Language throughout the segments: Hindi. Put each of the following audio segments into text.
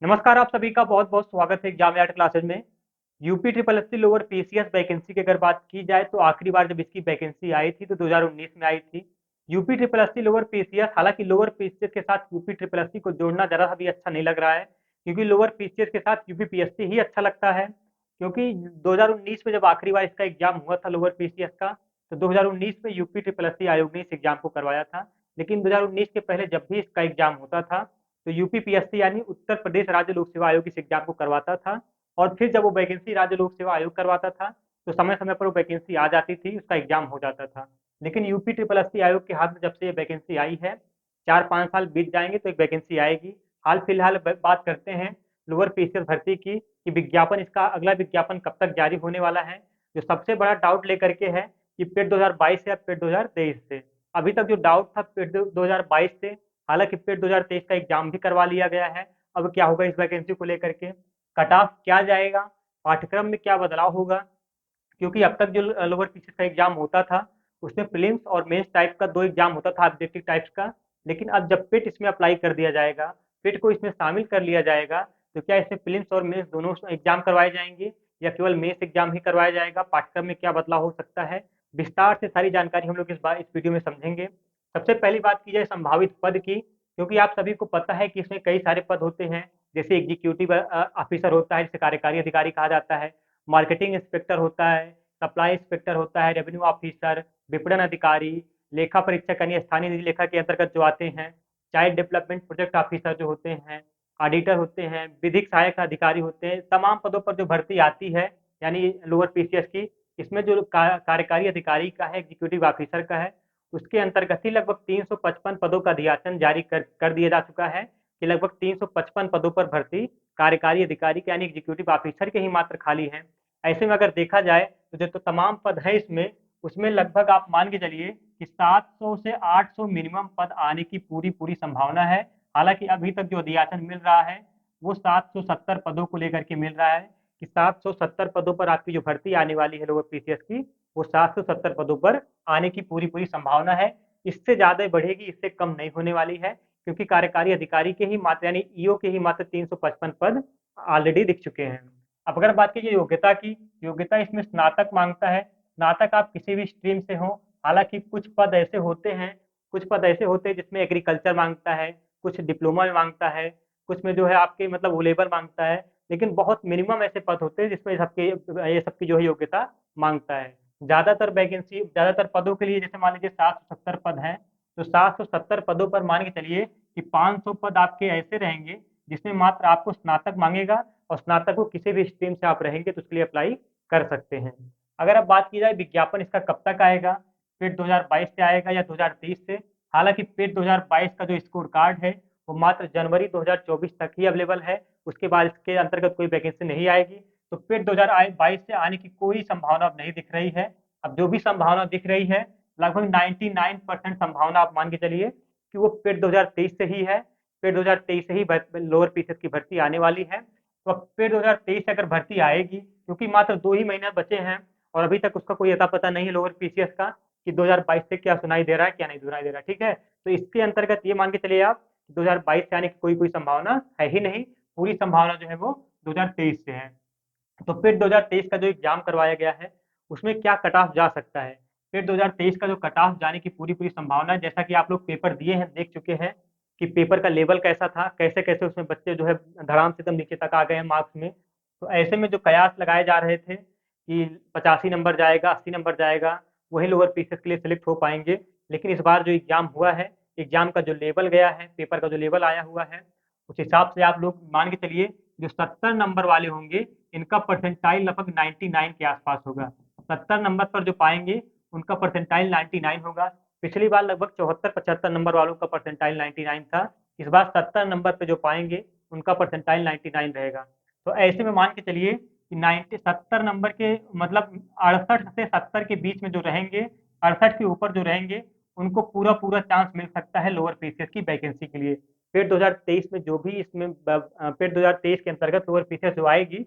नमस्कार, आप सभी का बहुत-बहुत स्वागत है एग्जाम यार्ड क्लासेस में। UP triple SC lower PCS vacancy की अगर बात की जाए तो आखिरी बार जब इसकी वैकेंसी आई थी तो 2019 में आई थी। UP triple SC lower PCS, हालांकि लोअर पीसीएस के साथ यूपी ट्रिपल एससी को जोड़ना जरा सा भी अच्छा नहीं लग रहा है, क्योंकि लोअर पीसीएस के साथ यूपी पीएससी ही अच्छा लगता है। क्योंकि 2019 में जब आखिरी बार इसका एग्जाम हुआ था लोअर पीसीएस का, तो 2019 में यूपी ट्रिपल एससी आयोग ने इस एग्जाम को करवाया था। लेकिन 2019 के पहले जब भी इसका एग्जाम होता था तो यूपीपीएससी यानी उत्तर प्रदेश राज्य लोक सेवा आयोग इस एग्जाम को करवाता था। और फिर जब वो वैकेंसी राज्य लोक सेवा आयोग करवाता था तो समय समय पर वो वैकेंसी आ जाती थी, उसका एग्जाम हो जाता था। लेकिन यूपी ट्रिपल एससी आयोग के हाथ में जब से ये वैकेंसी आई है, 4-5 साल बीत जाएंगे तो एक वैकेंसी आएगी। हाल फिलहाल बात करते हैं लोअर पीसीएस भर्ती की कि विज्ञापन, इसका अगला विज्ञापन कब तक जारी होने वाला है। जो सबसे बड़ा डाउट लेकर के है कि पेट 2022 से या पेट 2023 से। अभी तक जो डाउट था पेट 2022 से, हालांकि पेट 2023 का एग्जाम भी करवा लिया गया है। अब क्या होगा इस वैकेंसी को लेकर के, कट ऑफ क्या जाएगा, पाठ्यक्रम में क्या बदलाव होगा। क्योंकि अब तक जो लोअर पीसीएस का एग्जाम होता था उसमें प्रीलिम्स और मेंस टाइप का दो एग्जाम होता था, ऑब्जेक्टिव टाइप्स का। लेकिन अब जब पेट इसमें अप्लाई कर दिया जाएगा, पेट को इसमें शामिल कर लिया जाएगा, तो क्या इसमें प्रीलिम्स और मेंस दोनों एग्जाम करवाए जाएंगे या केवल मेंस एग्जाम ही करवाया जाएगा, पाठ्यक्रम में क्या बदलाव हो सकता है। विस्तार से सारी जानकारी हम लोग इस वीडियो में समझेंगे। सबसे पहली बात की जाए संभावित पद की, क्योंकि आप सभी को पता है कि इसमें कई सारे पद होते हैं। जैसे एग्जीक्यूटिव ऑफिसर होता है जिसे कार्यकारी अधिकारी कहा जाता है, मार्केटिंग इंस्पेक्टर होता है, सप्लाई इंस्पेक्टर होता है, रेवेन्यू ऑफिसर, विपणन अधिकारी, लेखा परीक्षक यानी स्थानीय निधि लेखा के अंतर्गत जो आते हैं, चाइल्ड डेवलपमेंट प्रोजेक्ट ऑफिसर जो होते हैं, ऑडिटर होते हैं, विधिक सहायक अधिकारी होते हैं। तमाम पदों पर जो भर्ती आती है यानी लोअर पीसीएस की, इसमें जो कार्यकारी अधिकारी का है, एग्जीक्यूटिव ऑफिसर का है, उसके अंतर्गत ही लगभग 355 पदों का अधियाचन जारी कर दिया जा चुका है कि लगभग 355 पदों पर भर्ती कार्यकारी अधिकारी के यानी एग्जीक्यूटिव ऑफिसर के ही मात्र खाली हैं। ऐसे में अगर देखा जाए तो जो तो तमाम पद है इसमें, उसमें लगभग आप मान के चलिए कि 700 से 800 मिनिमम पद आने की पूरी पूरी संभावना है। हालांकि अभी तक जो अधियाचन मिल रहा है वो 770 पदों को लेकर के मिल रहा है कि 770 पदों पर आपकी जो भर्ती आने वाली है लोअर पीसीएस की, वो 770 पदों पर आने की पूरी पूरी संभावना है। इससे ज्यादा बढ़ेगी, इससे कम नहीं होने वाली है, क्योंकि कार्यकारी अधिकारी के ही मात्र यानी ईओ के ही मात्र 355 पद ऑलरेडी दिख चुके हैं। अब अगर बात कीजिए योग्यता की, योग्यता इसमें स्नातक मांगता है। स्नातक आप किसी भी स्ट्रीम से हो। हालांकि कुछ पद ऐसे होते हैं, कुछ पद ऐसे होते हैं जिसमें एग्रीकल्चर मांगता है, कुछ डिप्लोमा में मांगता है, कुछ में जो है आपके मतलब ओ लेवल मांगता है। लेकिन बहुत मिनिमम ऐसे पद होते हैं जिसमें सबके ये सबकी जो है योग्यता मांगता है। ज्यादातर पदों के लिए जैसे मान लीजिए 770 पद हैं, तो 770 पदों पर मान के चलिए कि 500 पद आपके ऐसे रहेंगे जिसमें मात्र आपको स्नातक मांगेगा, और स्नातक को किसी भी स्ट्रीम से आप रहेंगे तो उसके लिए अप्लाई कर सकते हैं। अगर अब बात की जाए विज्ञापन इसका कब तक आएगा, पेट 2022 से आएगा या 2023 से। हालांकि पेट 2022 का जो स्कोर कार्ड है वो मात्र जनवरी 2024 तक ही अवेलेबल है। उसके बाद इसके अंतर्गत कोई वैकेंसी नहीं आएगी। तो पेट 2022 से आने की कोई संभावना अब नहीं दिख रही है। अब जो भी संभावना दिख रही है, लगभग 99% संभावना आप मान के चलिए कि वो पेट 2023 से ही है। पेट 2023 से ही लोअर पीसीएस की भर्ती आने वाली है। तो अब पेट 2023 से अगर भर्ती आएगी, क्योंकि मात्र 2 ही महीने बचे हैं और अभी तक उसका कोई अता पता नहीं है लोअर पीसीएस का कि 2022 से क्या सुनाई दे रहा है क्या नहीं सुनाई दे रहा है, ठीक है। तो इसके अंतर्गत ये मान के चलिए आप 2022 से आने की कोई कोई संभावना है ही नहीं। पूरी संभावना जो है वो 2023 से है। तो फिर 2023 का जो एग्जाम करवाया गया है उसमें क्या कट ऑफ जा सकता है। फिर 2023 का जो कट ऑफ जाने की पूरी पूरी संभावना है, जैसा कि आप लोग पेपर दिए हैं देख चुके हैं कि पेपर का लेवल कैसा था, कैसे कैसे उसमें बच्चे जो है धड़ाम से एकदम नीचे तक आ गए हैं मार्क्स में। तो ऐसे में जो कयास लगाए जा रहे थे कि 85 नंबर जाएगा, 80 नंबर जाएगा, वही लोअर पीसीएस के लिए सिलेक्ट हो पाएंगे। लेकिन इस बार जो एग्जाम हुआ है, एग्जाम का जो लेवल गया है, पेपर का जो लेवल आया हुआ है, उस हिसाब से आप लोग मान के चलिए जो 70 नंबर वाले होंगे इनका परसेंटाइल लगभग 99 के आसपास होगा। 70 नंबर पर जो पाएंगे उनका परसेंटाइल 99 होगा। पिछली बार लगभग 74-75 नंबर वालों का परसेंटाइल 99 था। इस बार 70 नंबर पे जो पाएंगे उनका परसेंटाइल 99 रहेगा। तो ऐसे में मान के चलिए कि 70 नंबर के मतलब 68 से 70 के बीच में जो रहेंगे, 68 के ऊपर जो रहेंगे, उनको पूरा पूरा चांस मिल सकता है लोअर पीसीएस की वैकेंसी के लिए। फिर 2023 में जो भी इसमें फिर 2023 के अंतर्गत लोअर पीसीएस जो आएगी,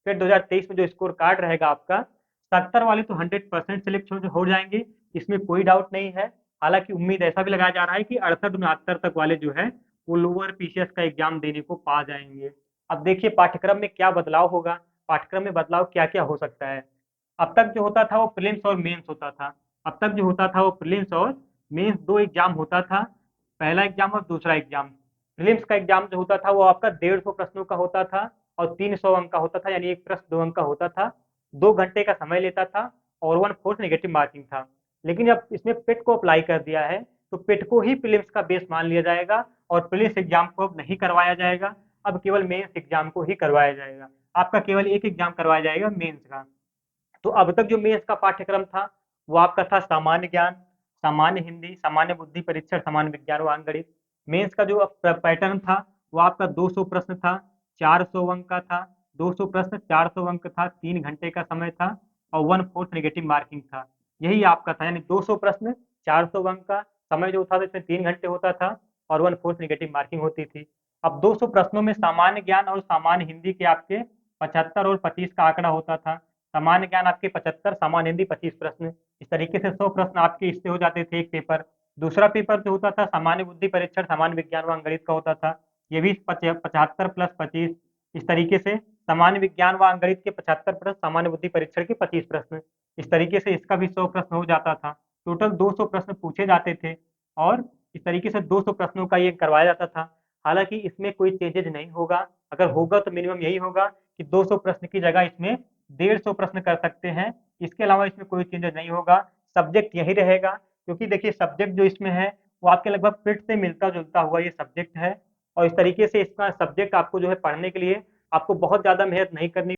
फिर 2023 में जो स्कोर कार्ड रहेगा आपका, 70 वाले तो 100% सिलेक्ट हो जाएंगे, इसमें कोई डाउट नहीं है। हालांकि उम्मीद ऐसा भी लगाया जा रहा है कि 68-69 तक वाले जो है वो लोअर पीसीएस का एग्जाम देने को पा जाएंगे। अब देखिए पाठ्यक्रम में क्या बदलाव होगा, पाठ्यक्रम में बदलाव क्या-क्या हो सकता है। अब तक जो होता था वो प्रीलिम्स और मेंस होता था। अब तक जो होता था वो प्रीलिम्स और मेंस 2 एग्ज़ाम होता था, पहला एग्ज़ाम और दूसरा एग्ज़ाम। प्रीलिम्स का एग्ज़ाम जो होता था वो आपका 150 प्रश्नों का होता था और 300 अंक का होता था, यानी 1 प्रश्न 2 अंक का होता था। 2 घंटे का समय लेता था और 1/4 नेगेटिव मार्किंग था। लेकिन अब इसमें पेट को अप्लाई कर दिया है, तो पेट को ही प्रीलिम्स का बेस मान लिया जाएगा और प्रीलिम्स एग्ज़ाम को अब नहीं करवाया जाएगा, अब केवल मेंस एग्ज़ाम को ही करवाया जाएगा। आपका केवल एक एग्ज़ाम करवाया जाएगा मेंस का। तो अब तक जो मेंस का पाठ्यक्रम था, वो आपका था सामान्य ज्ञान, सामान्य हिंदी, सामान्य बुद्धि परीक्षण, सामान्य विज्ञान व अंकगणित। मेंस का जो पैटर्न था, वो आपका 200 प्रश्न था, 400 अंक का था, 200 प्रश्न 400 अंक था, 3 घंटे का समय था और 1/4 नेगेटिव मार्किंग था। यही आपका था, यानी 200 प्रश्न 400 अंक का, समय जो था इसमें 3 घंटे होता था और 1/4 नेगेटिव मार्किंग होती थी। अब 200 प्रश्नों में सामान्य ज्ञान और सामान्य हिंदी के आपके 75 और 25 का आंकड़ा होता था। सामान्य ज्ञान आपके 75, सामान्य हिंदी 25 प्रश्न। इस तरीके से 100 प्रश्न आपके इससे हो जाते थे एक पेपर। दूसरा पेपर जो होता था सामान्य बुद्धि परीक्षण, सामान्य विज्ञान व अंकगणित का होता था। ये भी 75 प्लस 25। इस तरीके से सामान्य विज्ञान व अंकगणित के 75 प्रश्न, सामान्य बुद्धि परीक्षण के 25 प्रश्न। इस तरीके से इसका भी 100 प्रश्न हो जाता था। टोटल 200 प्रश्न पूछे जाते थे और इस तरीके से 200 प्रश्नों का ये करवाया जाता था। हालाँकि इसमें कोई चेंजेज़ नहीं होगा, अगर होगा तो मिनिमम यही होगा कि 200 प्रश्न की जगह इसमें 150 प्रश्न कर सकते हैं। इसके अलावा इसमें कोई चेंजेज़ नहीं होगा, सब्जेक्ट यही रहेगा, क्योंकि देखिए सब्जेक्ट जो इसमें है, वो आपके लगभग फिट से मिलता-जुलता हुआ ये सब्जेक्ट है और इस तरीके से इसका सब्जेक्ट आपको जो है पढ़ने के लिए आपको बहुत ज़्यादा मेहनत नहीं करनी,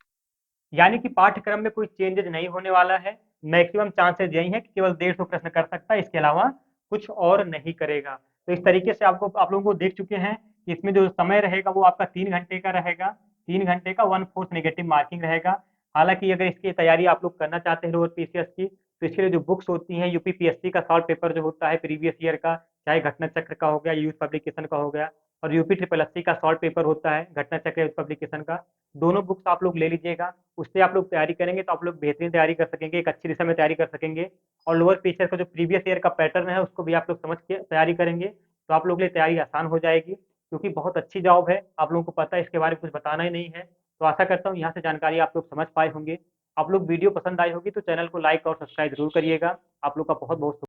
यानी कि पाठ्यक्रम में कोई चेंजेज़ नहीं होने वाला है। मैक्सिमम चांसेज़ यही है कि केवल 150 प्रश्न कर सकता है, इसके अलावा कुछ और नहीं करेगा। तो इस तरीके से आप लोगों को देख चुके हैं कि इसमें जो समय रहेगा वो आपका 3 घंटे का रहेगा, 3 घंटे का 1/4 नेगेटिव मार्किंग रहेगा। हालाँकि अगर इसकी तैयारी आप लोग करना चाहते हैं लोअर पीसीएस की, तो इसके लिए जो बुक्स होती हैं यूपी पीएससी का शॉर्ट पेपर जो होता है प्रीवियस ईयर का, चाहे घटना चक्र का हो गया, यूथ पब्लिकेशन का हो गया और यूपी ट्रिपल एससी का शॉर्ट पेपर होता है घटना चक्र यूथ पब्लिकेशन का, दोनों बुक्स आप लोग ले लीजिएगा। उससे आप लोग तैयारी करेंगे तो आप लोग बेहतरीन तैयारी कर सकेंगे, एक अच्छी दिशा में तैयारी कर सकेंगे और लोअर पीसीएस का जो प्रीवियस ईयर का पैटर्न है उसको भी आप लोग समझ के तैयारी करेंगे, तो आप लोगों के लिए तैयारी आसान हो जाएगी, क्योंकि बहुत अच्छी जॉब है, आप लोगों को पता है, इसके बारे में कुछ बताना ही नहीं है। तो आशा करता हूँ यहाँ से जानकारी आप लोग समझ पाए होंगे। आप लोग वीडियो पसंद आई होगी तो चैनल को लाइक और सब्सक्राइब ज़रूर करिएगा। आप लोग का बहुत-बहुत